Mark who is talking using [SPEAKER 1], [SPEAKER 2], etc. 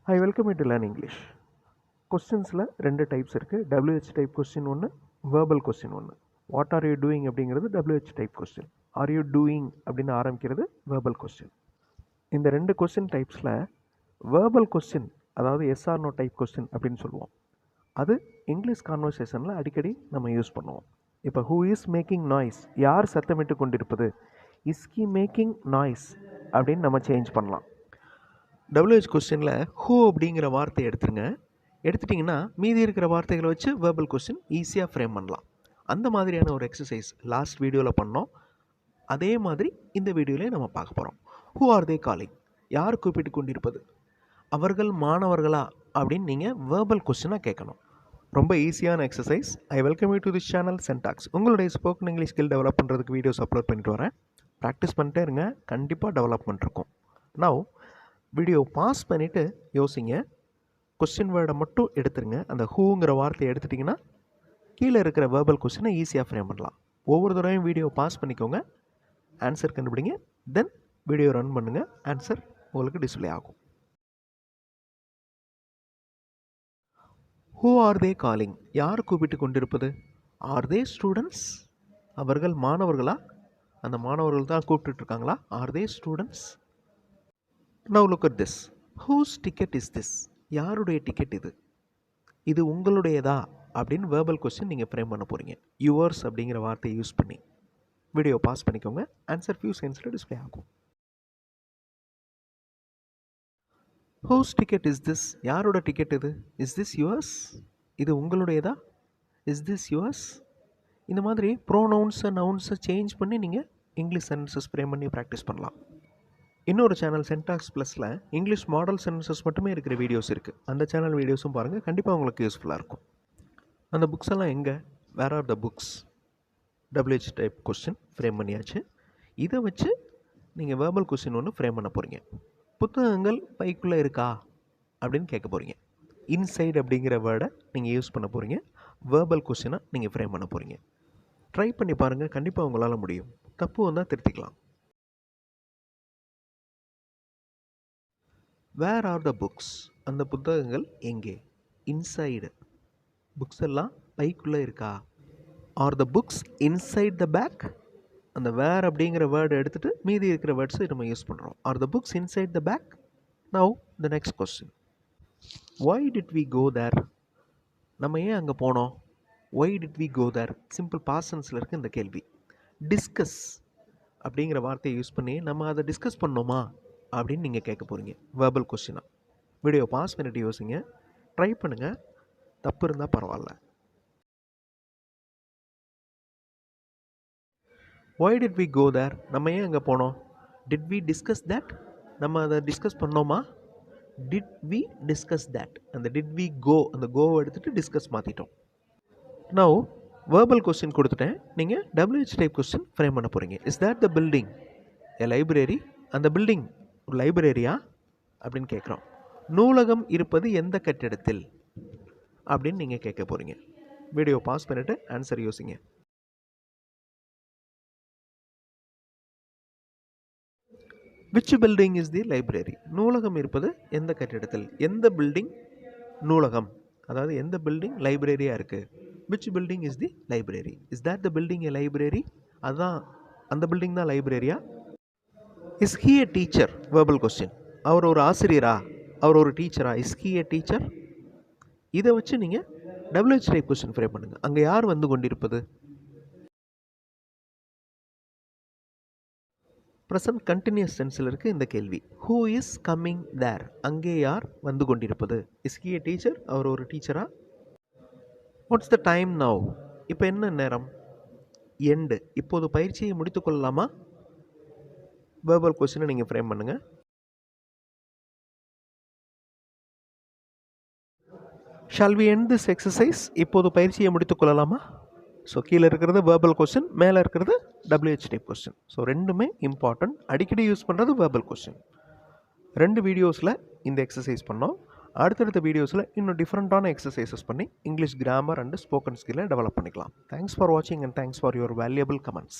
[SPEAKER 1] Hi, welcome you to Learn English. கொஸ்டின்ஸில் ரெண்டு types இருக்குது. WH type question ஒன்று, verbal question ஒன்று. வாட் ஆர் யூ டூயிங் அப்படிங்கிறது WH type question. Are you doing அப்படின்னு ஆரம்பிக்கிறது verbal question. இந்த ரெண்டு கொஸ்டின் டைப்ஸில் வேர்பல் கொஸ்டின், அதாவது எஸ்ஆர் நோ டைப் கொஸ்டின் அப்படின்னு சொல்லுவோம். அது இங்கிலீஷ் கான்வர்சேஷனில் அடிக்கடி நம்ம யூஸ் பண்ணுவோம். இப்போ ஹூ இஸ் மேக்கிங் நாய்ஸ், யார் சத்தமிட்டு கொண்டிருப்பது, இஸ் ஹி மேக்கிங் நாய்ஸ் அப்படின்னு நம்ம சேஞ்ச் பண்ணலாம். WH கொஸ்டினில் ஹூ அப்படிங்கிற வார்த்தையை எடுத்துட்டிங்கன்னா மீதி இருக்கிற வார்த்தைகளை வச்சு வேர்பல் கொஸ்டின் ஈஸியாக ஃப்ரேம் பண்ணலாம். அந்த மாதிரியான ஒரு எக்ஸசைஸ் லாஸ்ட் வீடியோவில் பண்ணோம். அதே மாதிரி இந்த வீடியோவிலே நம்ம பார்க்க போகிறோம். ஹூ ஆர் தே காலிங், யார் கூப்பிட்டு கொண்டிருப்பது, அவர்கள் மாணவர்களா அப்படின்னு நீங்கள் வேர்பல் கொஸ்டினாக கேட்கணும். ரொம்ப ஈஸியான exercise. I welcome you to this channel Sentax. உங்களுடைய ஸ்போக்கன் இங்கிலீஷ் ஸ்கில் டெவலப் பண்ணுறதுக்கு வீடியோஸ் அப்லோட் பண்ணிட்டு வரேன். ப்ராக்டிஸ் பண்ணிட்டே இருங்க, கண்டிப்பாக டெவலப்மெண்ட் இருக்கும். நவ் வீடியோ பாஸ் பண்ணிவிட்டு யோசிங்க. கொஸ்டின் வேர்டை மட்டும் எடுத்துருங்க. அந்த ஹூங்கிற வார்த்தையை எடுத்துட்டிங்கன்னா கீழே இருக்கிற வேர்பல் கொஸ்டினை ஈஸியாக ஃப்ரேம் பண்ணலாம். ஒவ்வொரு தடவையும் வீடியோ பாஸ் பண்ணிக்கோங்க, ஆன்சர் கண்டுபிடிங்க, தென் வீடியோ ரன் பண்ணுங்கள், ஆன்சர் உங்களுக்கு டிஸ்பிளே ஆகும். ஹூ ஆர் தே காலிங், யார் கூப்பிட்டு கொண்டிருப்பது. ஆர் தே ஸ்டூடெண்ட்ஸ், அவர்கள் மாணவர்களா, அந்த மாணவர்கள் தான் கூப்பிட்டுருக்காங்களா. Are they students. Now look at this. Whose ticket is this, யாருடைய டிக்கெட் இது, இது உங்களுடையதா அப்படின்னு வேர்பல் கொஸ்டின் நீங்கள் ஃப்ரேம் பண்ண போகிறீங்க. யுவர்ஸ் அப்படிங்கிற வார்த்தையை யூஸ் பண்ணி. வீடியோ பாஸ் பண்ணிக்கோங்க, ஆன்சர் ஃபியூ செகண்ட்ஸில் டிஸ்பிளே ஆகும். ஹூஸ் டிக்கெட் இஸ் திஸ், யாரோட டிக்கெட் இது. இஸ் திஸ் யுவர்ஸ், இது உங்களுடையதா. Is this yours. இந்த மாதிரி ப்ரோனவுன்ஸை நவுன்ஸை சேஞ்ச் பண்ணி நீங்கள் இங்கிலீஷ் சென்டென்சஸ் ஃப்ரேம் பண்ணி ப்ராக்டிஸ் பண்ணலாம். இன்னொரு சேனல் சென்டாக்ஸ் ப்ளஸில் இங்கிலீஷ் மாடல் சென்டென்சஸ் மட்டுமே இருக்கிற வீடியோஸ் இருக்குது. அந்த சேனல் வீடியோஸும் பாருங்கள், கண்டிப்பாக உங்களுக்கு யூஸ்ஃபுல்லாக இருக்கும். அந்த புக்ஸ் எல்லாம் எங்கே, where are the books. WH type question frame பண்ணியாச்சு. இதை வச்சு நீங்கள் வேர்பல் கொஸ்டின் ஒன்று ஃப்ரேம் பண்ண போகிறீங்க. புத்தகங்கள் பைக்குள்ளே இருக்கா அப்படின்னு கேட்க போகிறீங்க. இன்சைட் அப்படிங்கிற வேர்டை நீங்கள் யூஸ் பண்ண போகிறீங்க. வேர்பல் கொஸ்டினை நீங்கள் ஃப்ரேம் பண்ண போகிறீங்க. ட்ரை பண்ணி பாருங்கள், கண்டிப்பாக உங்களால் முடியும். தப்பு வந்தால் திருத்திக்கலாம். வேர் ஆர் த புக்ஸ், அந்த புத்தகங்கள் எங்கே. இன்சைடு, புக்ஸ் எல்லாம் பைக்குள்ளே இருக்கா. Are the books inside the bag, அந்த வேர் அப்படிங்கிற வேர்டை எடுத்துகிட்டு மீதி இருக்கிற வேர்ட்ஸை நம்ம யூஸ் பண்ணுறோம். Are the books inside the bag. Now the next question. Why did we go there, நம்ம ஏன் அங்கே போனோம். Why did we go there, simple பாஸ்டென்ஸில் இருக்குது இந்த கேள்வி. டிஸ்கஸ் அப்படிங்கிற வார்த்தையை யூஸ் பண்ணி நம்ம அதை டிஸ்கஸ் பண்ணோமா அப்படின்னு நீங்கள் கேட்க போகிறீங்க வேர்பல் கொஸ்டினாக. வீடியோ பாஸ் பண்ணிட்டு யோசிங்க, ட்ரை பண்ணுங்கள், தப்பு இருந்தால் பரவாயில்ல. Y did we go there, நம்ம ஏன் அங்கே போனோம். டிட் வி டிஸ்கஸ் தேட், நம்ம அதை டிஸ்கஸ் பண்ணோமா. டிட் வி டிஸ்கஸ் தேட், அந்த டிட் வி கோ, அந்த கோவை எடுத்துகிட்டு டிஸ்கஸ் மாற்றிட்டோம். நவ் வேர்பல் கொஸ்டின் கொடுத்துட்டேன், நீங்கள் WH டைப் கொஸ்டின் ஃப்ரேம் பண்ண போகிறீங்க. Is that the building a library, அந்த பில்டிங் ஒரு லைப்ரரியா அப்படின்னு கேட்குறோம். நூலகம் இருப்பது எந்த கட்டிடத்தில் அப்படின்னு நீங்கள் கேட்க போகிறீங்க. வீடியோ பாஸ் பண்ணிவிட்டு ஆன்சர் யோசிங்க. Which building is the library, நூலகம் இருப்பது எந்த கட்டிடத்தில். எந்த பில்டிங் நூலகம், அதாவது எந்த பில்டிங் லைப்ரரியாக இருக்குது. Which building is the library. Is that the building a library, அதுதான் அந்த பில்டிங் தான் லைப்ரரியா. Is he a teacher, verbal question. அவர் ஒரு ஆசிரியரா, அவர் ஒரு டீச்சரா. Is he a teacher. இதை வச்சு நீங்கள் WH டைப் கொஸ்டின் ஃப்ரேம் பண்ணுங்கள். அங்கே யார் வந்து கொண்டிருப்பது. ப்ரெசன்ட் கண்டினியூஸ் டென்ஸில் இருக்குது இந்த கேள்வி. ஹூ இஸ் கம்மிங் தேர், அங்கே யார் வந்து கொண்டிருப்பது. இஸ் ஹி எ டீச்சர், அவர் ஒரு டீச்சரா. வாட்ஸ் த டைம் நவ், இப்போ என்ன நேரம். எண்டு, இப்போது பயிற்சியை முடித்துக்கொள்ளலாமா. வேர்பல் கொஸ்டினை நீங்கள் ஃப்ரேம் பண்ணுங்கள். Shall we end this exercise, இப்போது பயிற்சியை முடித்துக்கொள்ளலாமா. ஸோ கீழே இருக்கிறது வேர்பல் கொஸ்டின், மேலே இருக்கிறது WH டைப் கொஸ்டின். ஸோ ரெண்டுமே இம்பார்ட்டன்ட். அடிக்கடி யூஸ் பண்ணுறது வேர்பல் கொஸ்டின். ரெண்டு வீடியோஸில் இந்த எக்ஸசைஸ் பண்ணோம். அடுத்தடுத்த வீடியோஸில் இன்னும் டிஃப்ரெண்ட்டான எக்ஸசைசஸ் பண்ணி இங்கிலீஷ் கிராமர் அண்ட் ஸ்போக்கன் ஸ்கில்லை டெவலப் பண்ணிக்கலாம். தேங்க்ஸ் ஃபார் வாட்சிங் and thanks for your valuable comments.